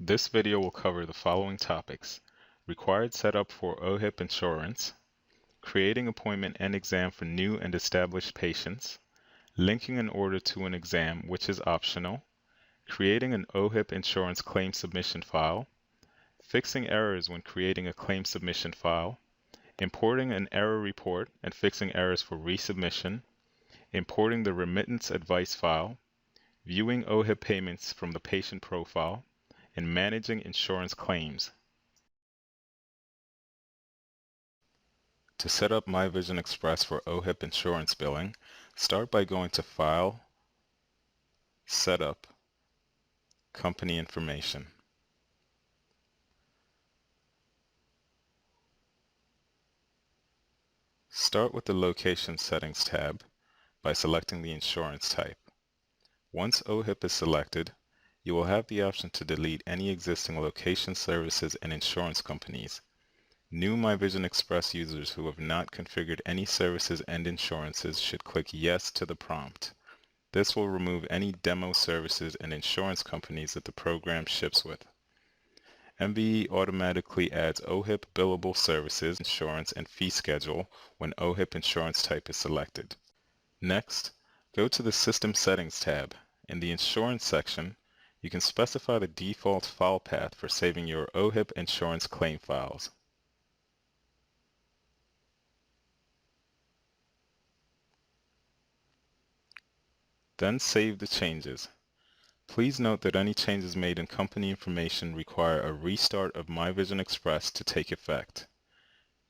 This video will cover the following topics: required setup for OHIP insurance, creating appointment and exam for new and established patients, linking an order to an exam which is optional, creating an OHIP insurance claim submission file, fixing errors when creating a claim submission file, importing an error report and fixing errors for resubmission, importing the remittance advice file, viewing OHIP payments from the patient profile, and managing insurance claims. To set up MyVision Express for OHIP insurance billing, start by going to File, Setup, Company Information. Start with the Location Settings tab by selecting the insurance type. Once OHIP is selected, you will have the option to delete any existing location services and insurance companies. New MyVision Express users who have not configured any services and insurances should click Yes to the prompt. This will remove any demo services and insurance companies that the program ships with. MVE automatically adds OHIP billable services, insurance, and fee schedule when OHIP insurance type is selected. Next, go to the System Settings tab. In the Insurance section, you can specify the default file path for saving your OHIP insurance claim files. Then save the changes. Please note that any changes made in company information require a restart of MyVision Express to take effect.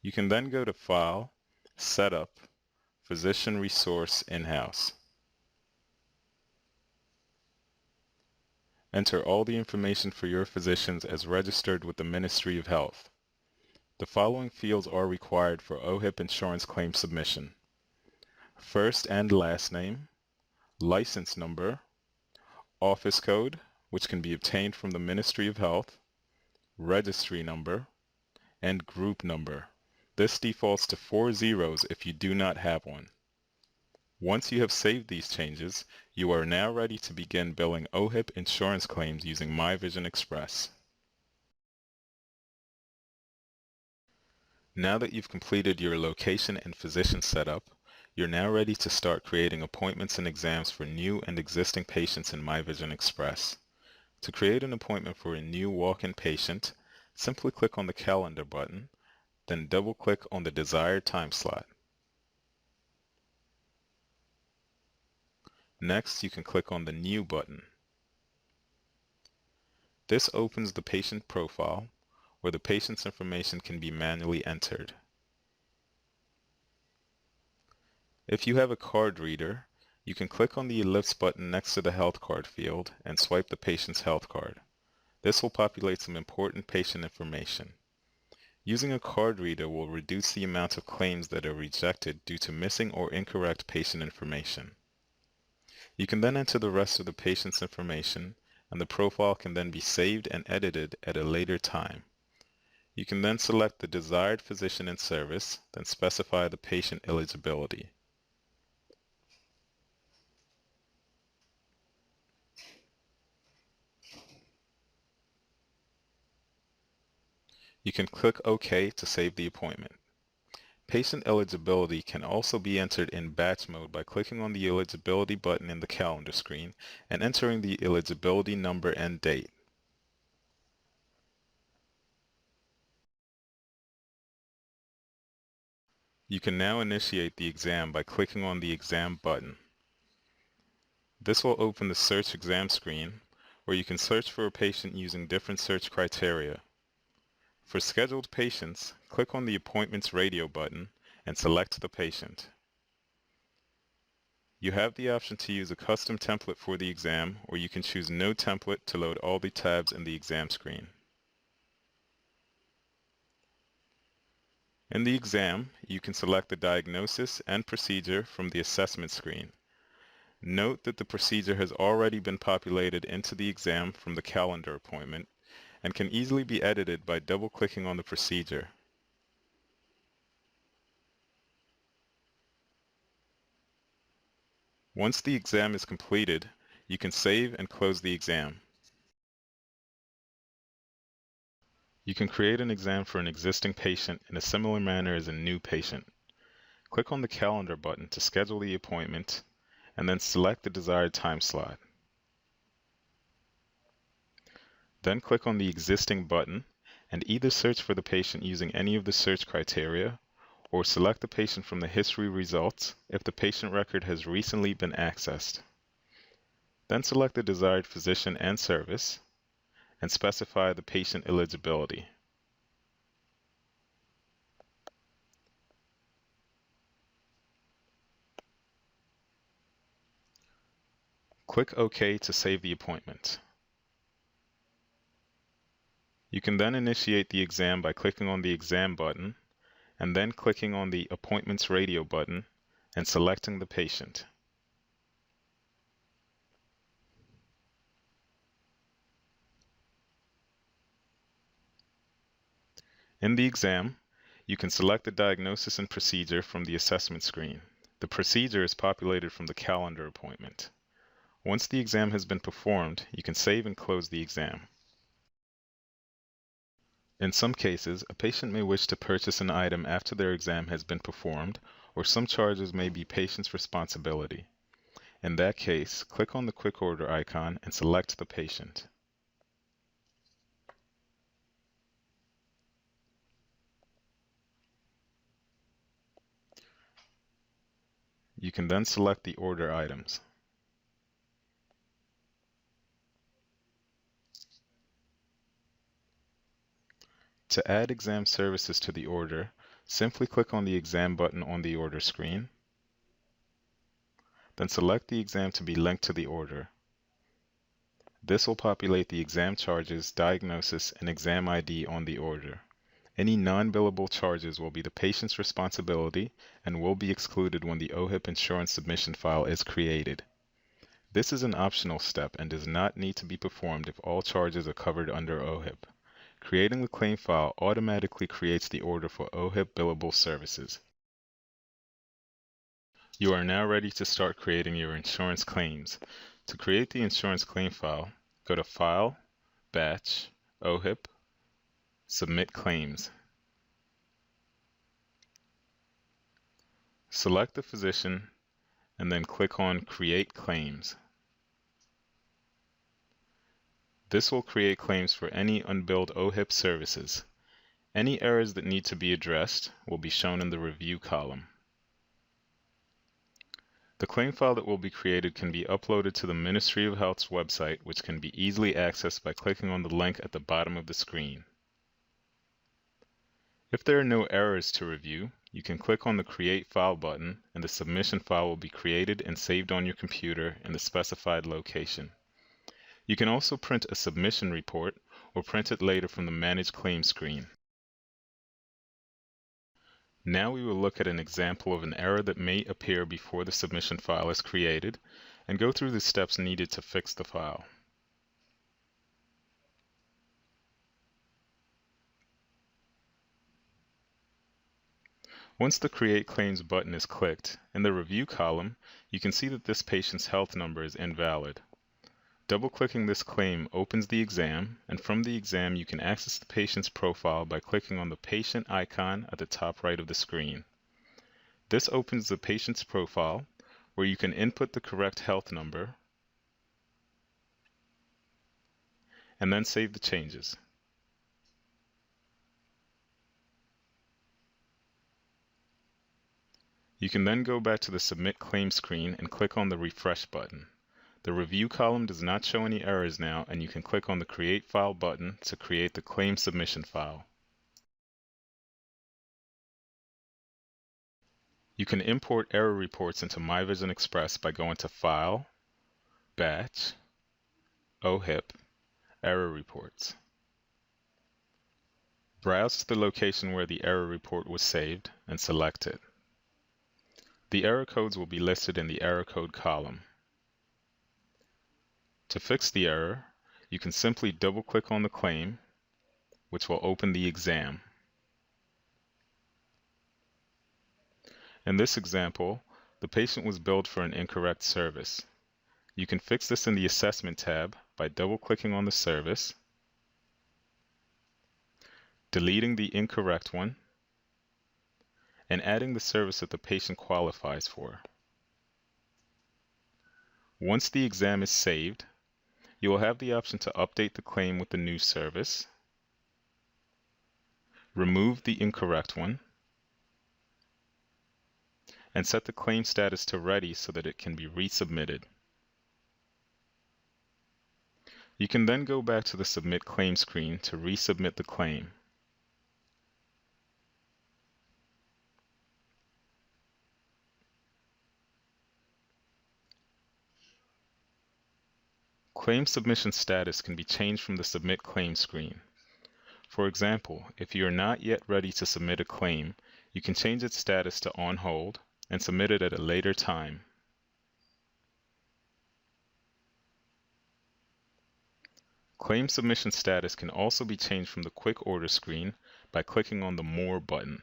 You can then go to File, Setup, Physician Resource In-house. Enter all the information for your physicians as registered with the Ministry of Health. The following fields are required for OHIP insurance claim submission: first and last name, license number, office code, which can be obtained from the Ministry of Health, registry number, and group number. This defaults to 4 zeros if you do not have one. Once you have saved these changes, you are now ready to begin billing OHIP insurance claims using MyVision Express. Now that you've completed your location and physician setup, you're now ready to start creating appointments and exams for new and existing patients in MyVision Express. To create an appointment for a new walk-in patient, simply click on the Calendar button, then double-click on the desired time slot. Next, you can click on the New button. This opens the patient profile, where the patient's information can be manually entered. If you have a card reader, you can click on the ellipse button next to the health card field and swipe the patient's health card. This will populate some important patient information. Using a card reader will reduce the amount of claims that are rejected due to missing or incorrect patient information. You can then enter the rest of the patient's information, and the profile can then be saved and edited at a later time. You can then select the desired physician and service, then specify the patient eligibility. You can click OK to save the appointment. Patient eligibility can also be entered in batch mode by clicking on the eligibility button in the calendar screen and entering the eligibility number and date. You can now initiate the exam by clicking on the exam button. This will open the search exam screen, where you can search for a patient using different search criteria. For scheduled patients, click on the Appointments Radio button and select the patient. You have the option to use a custom template for the exam, or you can choose no template to load all the tabs in the exam screen. In the exam, you can select the diagnosis and procedure from the assessment screen. Note that the procedure has already been populated into the exam from the calendar appointment and can easily be edited by double-clicking on the procedure. Once the exam is completed, you can save and close the exam. You can create an exam for an existing patient in a similar manner as a new patient. Click on the Calendar button to schedule the appointment, and then select the desired time slot. Then click on the Existing button and either search for the patient using any of the search criteria, or select the patient from the history results if the patient record has recently been accessed. Then select the desired physician and service, and specify the patient eligibility. Click OK to save the appointment. You can then initiate the exam by clicking on the Exam button, and then clicking on the Appointments Radio button and selecting the patient. In the exam, you can select the diagnosis and procedure from the assessment screen. The procedure is populated from the calendar appointment. Once the exam has been performed, you can save and close the exam. In some cases, a patient may wish to purchase an item after their exam has been performed, or some charges may be patient's responsibility. In that case, click on the Quick Order icon and select the patient. You can then select the order items. To add exam services to the order, simply click on the Exam button on the order screen. Then select the exam to be linked to the order. This will populate the exam charges, diagnosis, and exam ID on the order. Any non-billable charges will be the patient's responsibility and will be excluded when the OHIP insurance submission file is created. This is an optional step and does not need to be performed if all charges are covered under OHIP. Creating the claim file automatically creates the order for OHIP billable services. You are now ready to start creating your insurance claims. To create the insurance claim file, go to File, Batch, OHIP, Submit Claims. Select the physician and then click on Create Claims. This will create claims for any unbilled OHIP services. Any errors that need to be addressed will be shown in the Review column. The claim file that will be created can be uploaded to the Ministry of Health's website, which can be easily accessed by clicking on the link at the bottom of the screen. If there are no errors to review, you can click on the Create File button and the submission file will be created and saved on your computer in the specified location. You can also print a submission report or print it later from the Manage Claims screen. Now we will look at an example of an error that may appear before the submission file is created and go through the steps needed to fix the file. Once the Create Claims button is clicked, in the Review column, you can see that this patient's health number is invalid. Double-clicking this claim opens the exam, and from the exam you can access the patient's profile by clicking on the patient icon at the top right of the screen. This opens the patient's profile, where you can input the correct health number, and then save the changes. You can then go back to the Submit Claim screen and click on the Refresh button. The Review column does not show any errors now, and you can click on the Create File button to create the claim submission file. You can import error reports into MyVision Express by going to File, Batch, OHIP, Error Reports. Browse to the location where the error report was saved and select it. The error codes will be listed in the Error Code column. To fix the error, you can simply double-click on the claim, which will open the exam. In this example, the patient was billed for an incorrect service. You can fix this in the Assessment tab by double-clicking on the service, deleting the incorrect one, and adding the service that the patient qualifies for. Once the exam is saved, you will have the option to update the claim with the new service, remove the incorrect one, and set the claim status to ready so that it can be resubmitted. You can then go back to the Submit Claim screen to resubmit the claim. Claim submission status can be changed from the Submit Claim screen. For example, if you are not yet ready to submit a claim, you can change its status to On Hold and submit it at a later time. Claim submission status can also be changed from the Quick Order screen by clicking on the More button.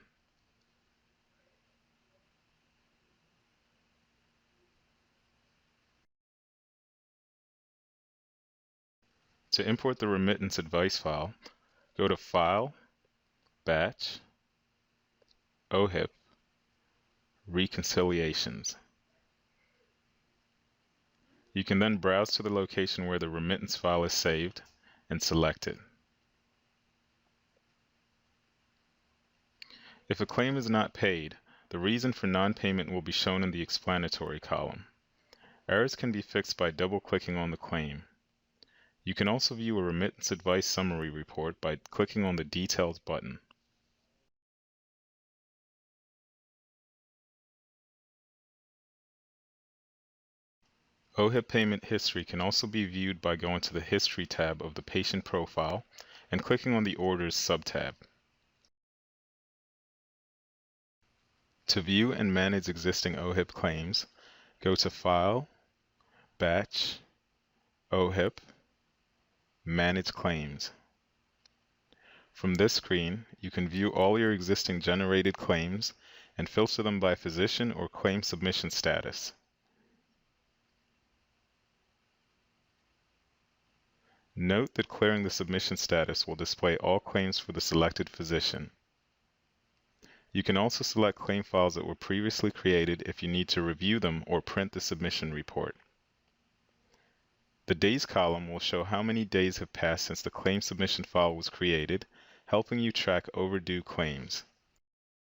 To import the remittance advice file, go to File, Batch, OHIP, Reconciliations. You can then browse to the location where the remittance file is saved and select it. If a claim is not paid, the reason for non-payment will be shown in the explanatory column. Errors can be fixed by double-clicking on the claim. You can also view a remittance advice summary report by clicking on the Details button. OHIP payment history can also be viewed by going to the History tab of the patient profile and clicking on the Orders subtab. To view and manage existing OHIP claims, go to File, Batch, OHIP, Manage Claims. From this screen, you can view all your existing generated claims and filter them by physician or claim submission status. Note that clearing the submission status will display all claims for the selected physician. You can also select claim files that were previously created if you need to review them or print the submission report. The Days column will show how many days have passed since the claim submission file was created, helping you track overdue claims.